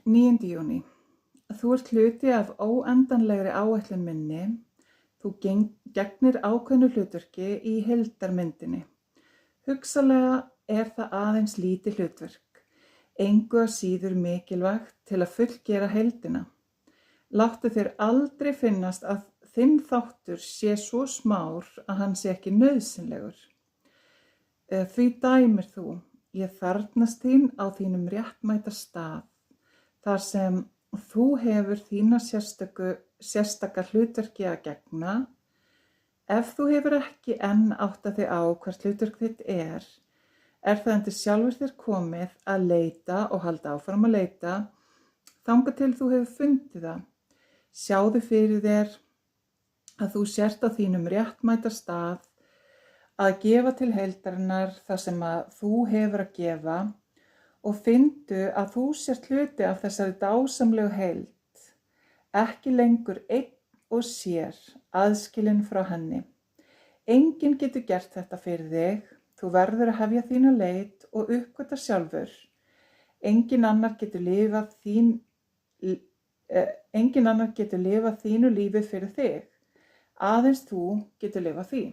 9. júní. Þú ert hluti af óendanlegri áætlun minni. Þú gegnir ákveðnu hlutverki í heildarmyndinni. Hugsanlega er það aðeins lítið hlutverk, engu að síður mikilvægt til að fullgera heildina. Láttu þér aldrei finnast að þinn þáttur sé svo smár að hann sé ekki nauðsynlegur. Því dæmir þú, ég þarfnast þín á þínum réttmæta stað, þar sem þú hefur þína sérstaka hlutverki að gegna. Ef þú hefur ekki enn áttað þig á hvert hlutverk þitt er það undir sjálfur þér komið að leita og halda áfram að leita, þangað til þú hefur fundið það. Sjáðu fyrir þér að þú sért á þínum réttmæta stað, að gefa til heildarinnar það sem að þú hefur að gefa og findu að þú sért hluti af þessari dásamlegu heild, ekki lengur einn og sér, aðskilinn frá henni. Enginn getur gert þetta fyrir þig, þú verður að hefja þína leit og uppgötva sjálfur. Enginn annar getur lifað þínu lífi fyrir þig, aðeins þú getur lifað því.